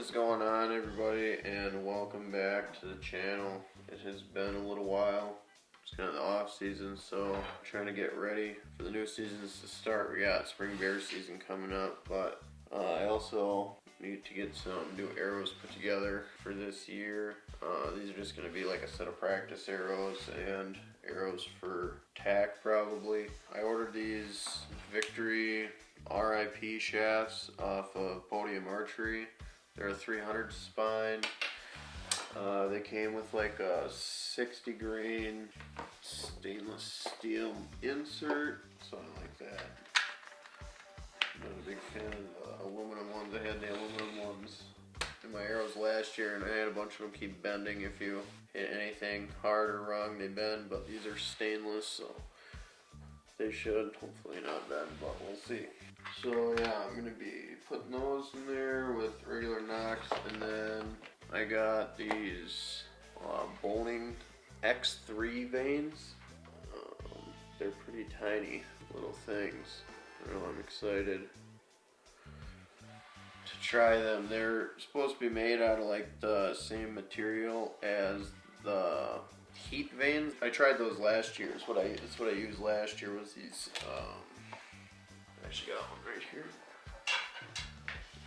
is going on, everybody, and welcome back to the channel. It has been a little while. It's kind of the off season, so I'm trying to get ready for the new seasons to start. We got spring bear season coming up, but I also need to get some new arrows put together for this year. These are just going to be like a set of practice arrows and arrows for tack probably. I ordered these Victory RIP shafts off of Podium Archery. They're a 300 spine. They came with like a 60 grain stainless steel insert, something like that. I'm not a big fan of the aluminum ones. I had the aluminum ones in my arrows last year, and I had a bunch of them keep bending. If you hit anything hard or wrong, they bend, but these are stainless, so they should hopefully not bend, but we'll see. So yeah, I'm going to be putting those in there with regular nocks, and then I got these Boning X3 vanes. They're pretty tiny little things. I know, I'm excited to try them. They're supposed to be made out of like the same material as the heat vanes. I tried those last year. It's what I used last year was these. I actually got one right here.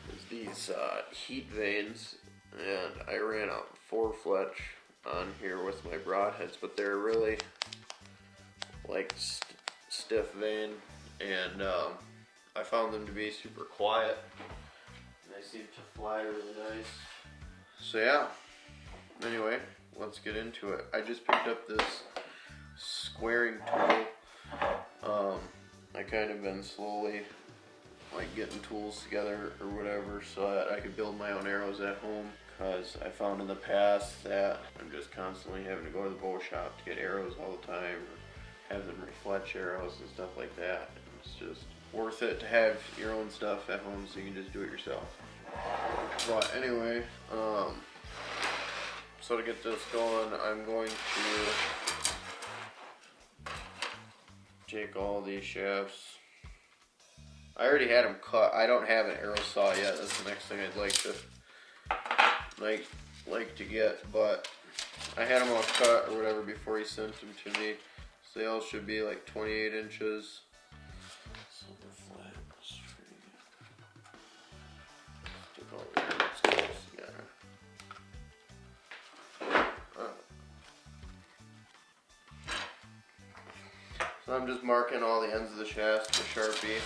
It's these heat vanes, and I ran a 4-fletch on here with my broadheads, but they're really like stiff vane, and I found them to be super quiet, and they seem to fly really nice. So yeah, anyway, let's get into it. I just picked up this squaring tool. I kind of been slowly like getting tools together or whatever so that I could build my own arrows at home, because I found in the past that I'm just constantly having to go to the bow shop to get arrows all the time, or have them refletch arrows and stuff like that. It's just worth it to have your own stuff at home so you can just do it yourself. But anyway, so to get this going, I'm going to take all these shafts. I already had them cut. I don't have an arrow saw yet. That's the next thing I'd like to get, but I had them all cut or whatever before he sent them to me. So they all should be like 28 inches. Super flat, straight. Stick all the arrows close together. So I'm just marking all the ends of the shafts with a Sharpie,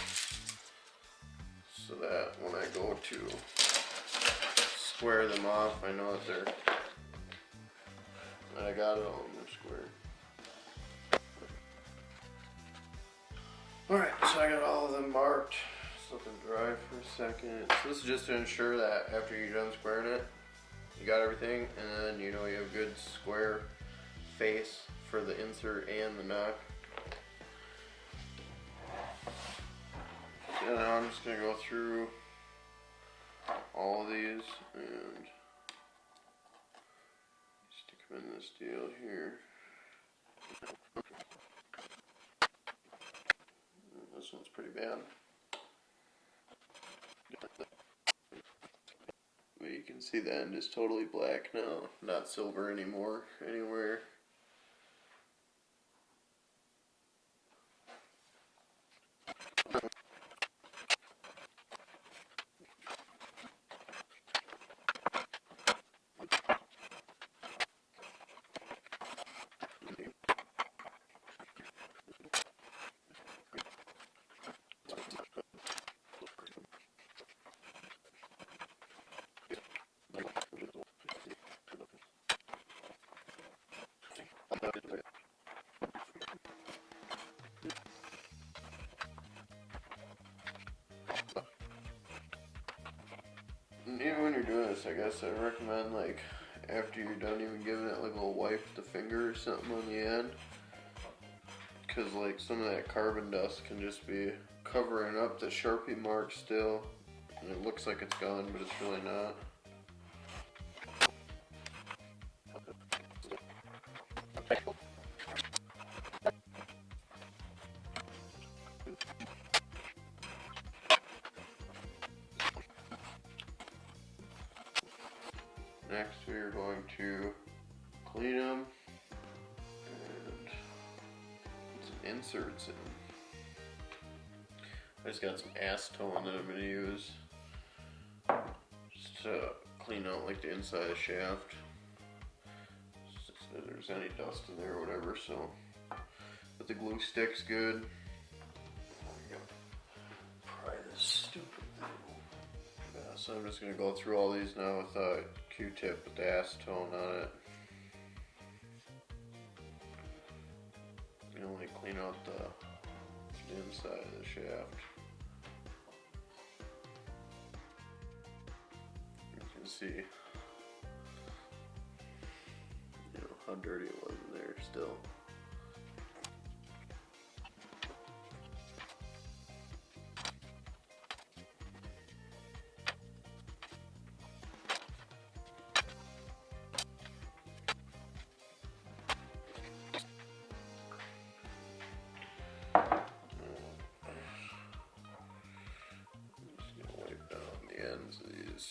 so that when I go to square them off, I know that I got it all in there squared. Alright, so I got all of them marked. Just let them dry for a second. So this is just to ensure that after you're done squaring it, you got everything, and then you know you have a good square face for the insert and the knock. So now I'm just going to go through all of these and stick them in this deal here. This one's pretty bad. But you can see the end is totally black now, not silver anymore anywhere. And even when you're doing this, I guess I recommend, like, after you're done, even giving it like a little wipe with the finger or something on the end, because like some of that carbon dust can just be covering up the Sharpie mark still, and it looks like it's gone, but it's really not. Next we are going to clean them and put some inserts in. I just got some acetone that I'm going to use just to clean out like the inside of the shaft. Just if there's any dust in there or whatever, so. But the glue sticks good. Pry this stupid thing. Yeah, so I'm just going to go through all these now with a Q-tip with the acetone on it. And only clean out the inside of the shaft. See, you know how dirty it was in there still. I'm just gonna wipe down the ends of these.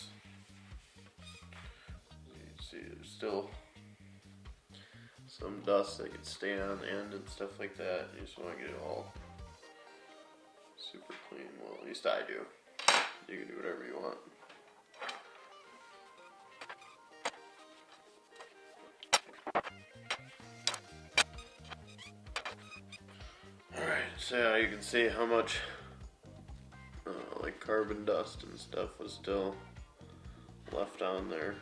See, there's still some dust that could stay on the end and stuff like that. You just want to get it all super clean. Well, at least I do. You can do whatever you want. Alright, so yeah, you can see how much like carbon dust and stuff was still left on there.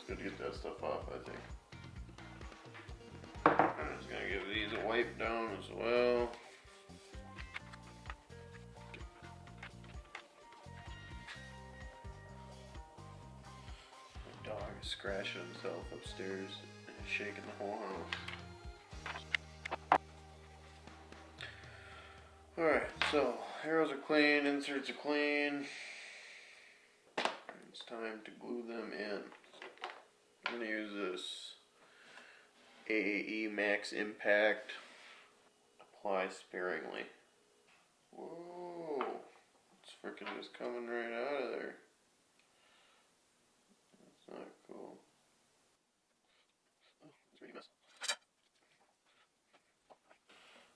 Good to get that stuff off, I think. I'm just gonna give these a wipe down as well. My dog is scratching himself upstairs and shaking the whole house. Alright, so arrows are clean, inserts are clean. It's time to glue them in. I'm going to use this AAE Max Impact. Apply sparingly. Whoa, it's freaking just coming right out of there. That's not cool. Oh, it's really messy.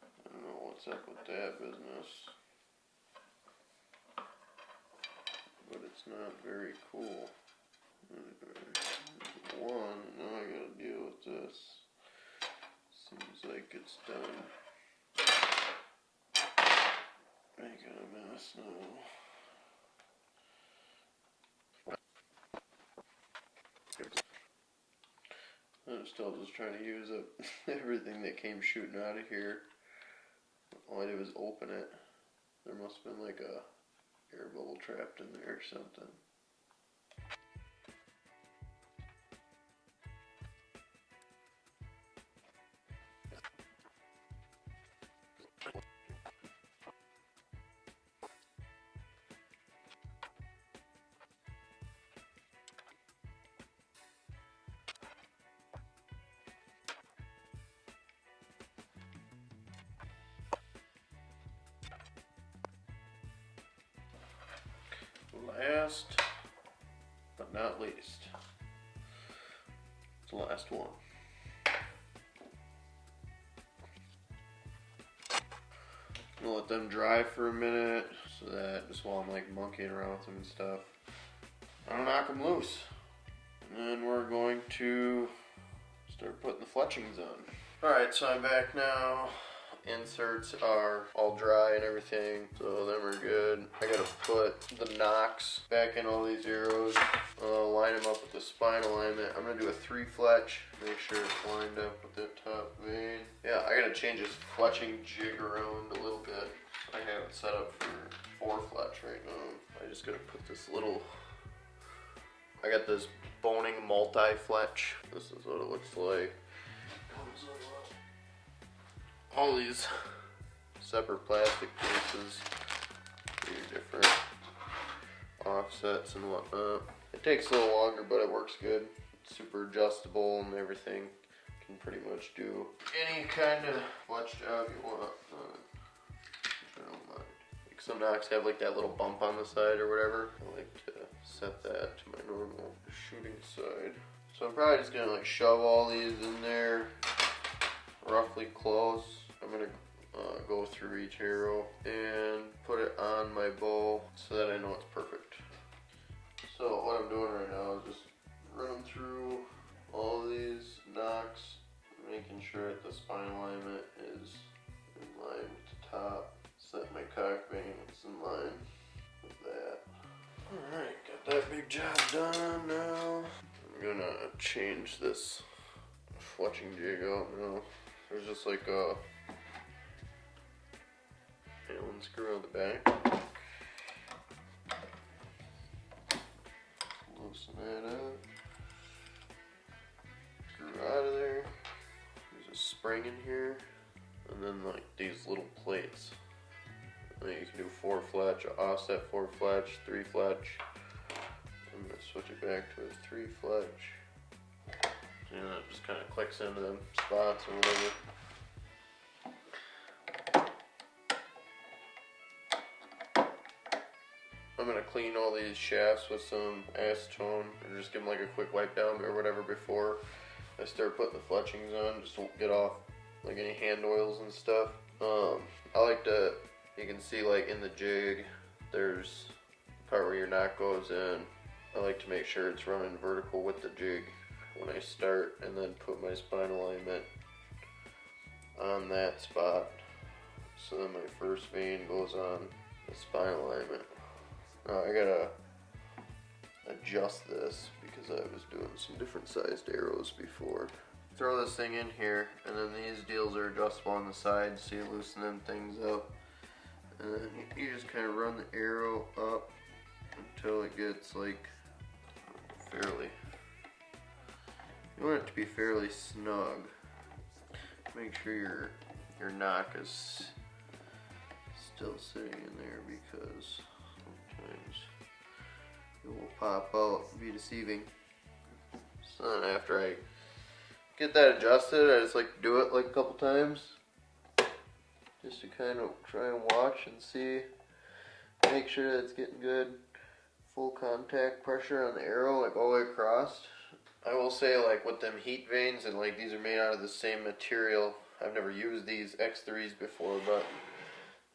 I don't know what's up with that business, but it's not very cool. One, now I gotta deal with this. Seems like it's done. Making a mess now. I'm still just trying to use up everything that came shooting out of here. All I did was open it. There must have been like a air bubble trapped in there or something. Last but not least, the last one. I'm gonna let them dry for a minute so that just while I'm like monkeying around with them and stuff, I don't knock them loose. And then we're going to start putting the fletchings on. Alright, so I'm back now. Inserts are all dry and everything, so them are good. I gotta put the nocks back in all these arrows, line them up with the spine alignment. I'm gonna do a 3 fletch, make sure it's lined up with the top vein. Yeah, I gotta change this fletching jig around a little bit. I have it set up for 4 fletch right now. I just gotta put this little, I got this boning multi-fletch. This is what it looks like. All these separate plastic pieces, your different offsets and whatnot. It takes a little longer, but it works good. It's super adjustable and everything. Can pretty much do any kind of fletch job you want, which I don't mind. Some nocks have like that little bump on the side or whatever. I like to set that to my normal shooting side. So I'm probably just gonna like shove all these in there roughly close. I'm gonna go through each arrow and put it on my bow so that I know it's perfect. So what I'm doing right now is just running through all these nocks, making sure that the spine alignment is in line with the top. Set my cock bangs in line with that. Alright, got that big job done now. I'm gonna change this fletching jig out now. There's just like a Allen screw on the back. Loosen that up. Screw out of there. There's a spring in here. And then like these little plates. And then you can do 4 fletch, offset 4 fletch, 3 fletch. I'm gonna switch it back to a 3 fletch. And it just kind of clicks into them spots or whatever. I'm gonna clean all these shafts with some acetone and just give them like a quick wipe down or whatever before I start putting the fletchings on, just to get off like any hand oils and stuff. I like to, you can see like in the jig, there's a part where your knock goes in. I like to make sure it's running vertical with the jig when I start, and then put my spine alignment on that spot. So then my first vein goes on the spine alignment. Now I gotta adjust this because I was doing some different sized arrows before. Throw this thing in here, and then these deals are adjustable on the sides, so you loosen them things up. And then you just kind of run the arrow up until it gets like fairly, you want it to be fairly snug. Make sure your knock is still sitting in there, because sometimes it will pop out and be deceiving. So then after I get that adjusted, I just like to do it like a couple times, just to kind of try and watch and see, make sure that it's getting good full contact pressure on the arrow, like all the way across. I will say, like with them heat vanes, and like these are made out of the same material. I've never used these X3s before, but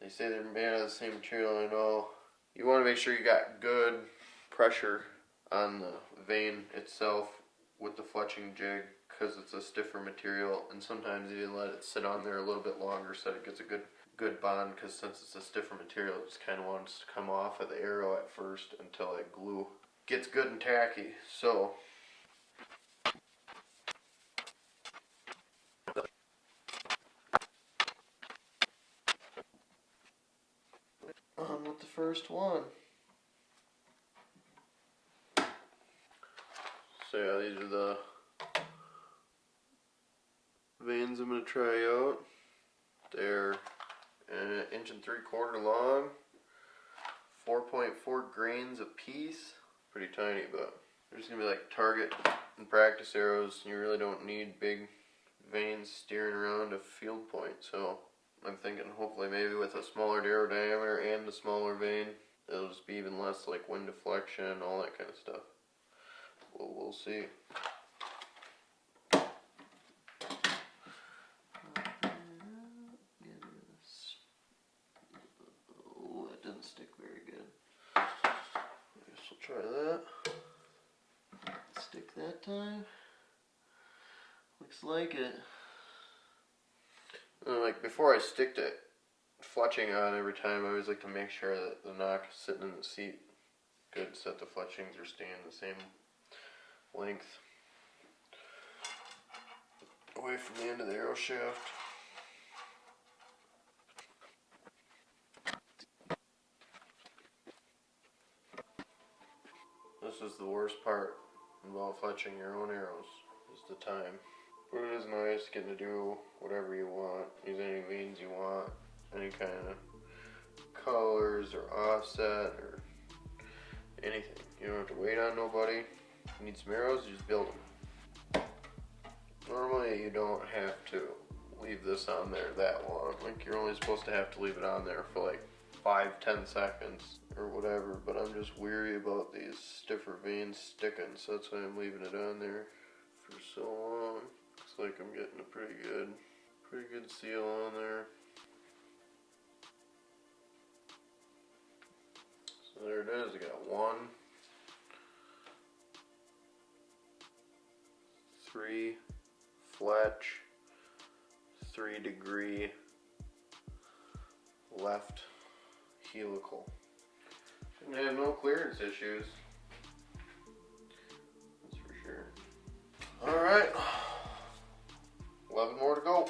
they say they're made out of the same material. I know you want to make sure you got good pressure on the vane itself with the fletching jig, because it's a stiffer material, and sometimes you let it sit on there a little bit longer so it gets a good bond, because since it's a stiffer material, it just kind of wants to come off of the arrow at first until that glue gets good and tacky. So on with the first one. So yeah, these are the vanes I'm going to try out. They're an 1.75 inches long, 4.4 grains a piece. Pretty tiny, but they're just going to be like target and practice arrows. You really don't need big vanes steering around a field point. So I'm thinking hopefully maybe with a smaller arrow diameter and the smaller vane, it'll just be even less like wind deflection, all that kind of stuff. We'll see. Oh, that didn't stick very good. I guess we'll try that. Stick that time. Looks like it. Like before I stick the fletching on every time, I always like to make sure that the knock is sitting in the seat good, so that the fletchings are staying the same length away from the end of the arrow shaft. This is the worst part about fletching your own arrows, is the time. But it is nice getting to do whatever you want, use any vanes you want, any kind of colors or offset or anything. You don't have to wait on nobody. You need some arrows, you just build them. Normally you don't have to leave this on there that long. Like you're only supposed to have to leave it on there for like 5-10 seconds or whatever, but I'm just weary about these stiffer vanes sticking, so that's why I'm leaving it on there for so long. Looks like I'm getting a pretty good seal on there. So there it is. I got 1, 3 fletch, 3-degree left helical. Shouldn't have no clearance issues. That's for sure. Alright. 11 more to go.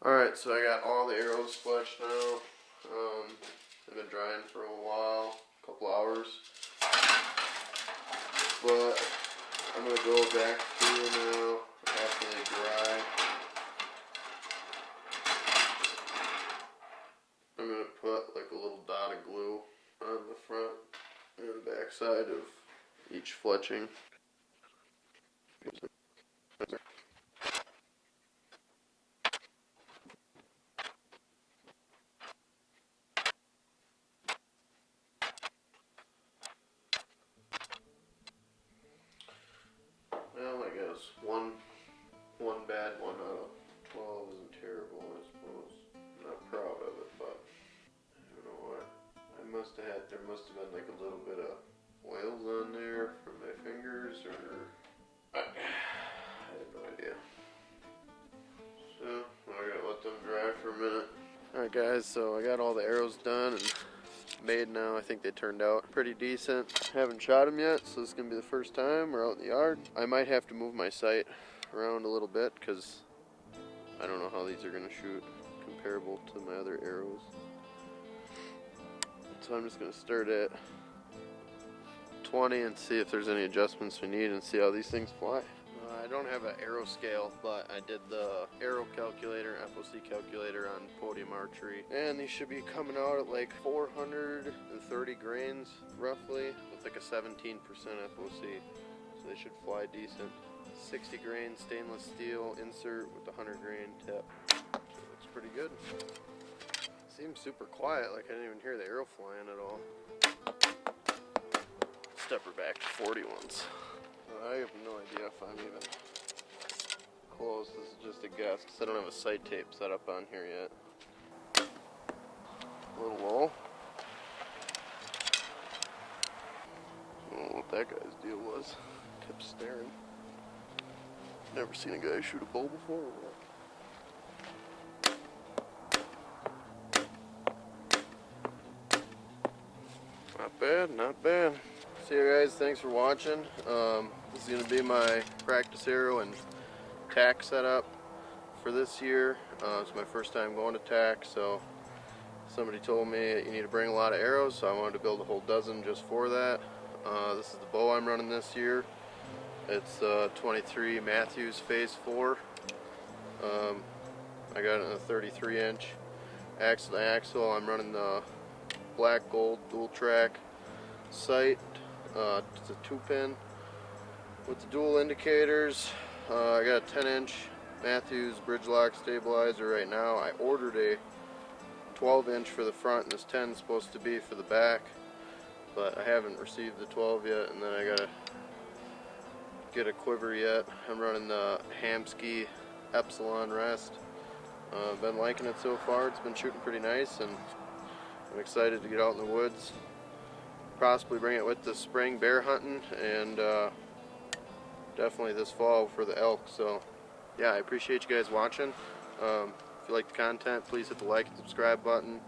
Alright, so I got all the arrows fletched now. They've been drying for a while, a couple hours. But I'm going to go back through now after they dry. I'm going to put like a little dot of glue on the front and the back side of each fletching. Well, I guess one bad one out of 12 isn't terrible, I suppose. I'm not proud of it, but I don't know what. There must have been like a little bit of oils on there from my fingers, or I have no idea. So I gotta let them dry for a minute. Alright guys, so I got all the arrows done and made now. I think they turned out pretty decent. Haven't shot them yet, so this is gonna be the first time we're out in the yard. I might have to move my sight around a little bit because I don't know how these are gonna shoot comparable to my other arrows. So I'm just gonna start at 20 and see if there's any adjustments we need and see how these things fly. I don't have an arrow scale, but I did the arrow calculator, FOC calculator on Podium Archery, and these should be coming out at like 430 grains roughly with like a 17% FOC, so they should fly decent. 60 grain stainless steel insert with a 100 grain tip. So it looks pretty good. Seems super quiet, like I didn't even hear the arrow flying at all. Step her back to 41s. I have no idea if I'm even close. This is just a guess because I don't have a sight tape set up on here yet. A little low. I don't know what that guy's deal was. Kept staring. Never seen a guy shoot a bow before or what? Not bad, not bad. So yeah guys, thanks for watching. This is going to be my practice arrow and tack setup for this year. It's my first time going to tack, so somebody told me that you need to bring a lot of arrows, so I wanted to build a whole dozen just for that. This is the bow I'm running this year. It's 23 Matthews Phase 4. I got it in a 33 inch axle to axle. I'm running the black gold dual track sight It's a 2-pin with the dual indicators. I got a 10-inch Matthews bridge lock stabilizer right now. I ordered a 12-inch for the front, and this 10 is supposed to be for the back, but I haven't received the 12 yet, and then I gotta get a quiver yet. I'm running the Hamsky Epsilon Rest. I've been liking it so far. It's been shooting pretty nice, and I'm excited to get out in the woods, possibly bring it with the spring bear hunting, and definitely this fall for the elk. So yeah, I appreciate you guys watching. If you like the content, please hit the like and subscribe button,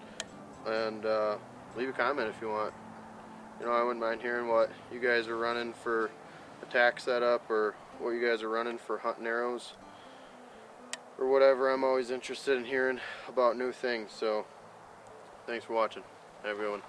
and leave a comment if you want. You know, I wouldn't mind hearing what you guys are running for attack setup, or what you guys are running for hunting arrows, or whatever. I'm always interested in hearing about new things. So thanks for watching. Have a good one.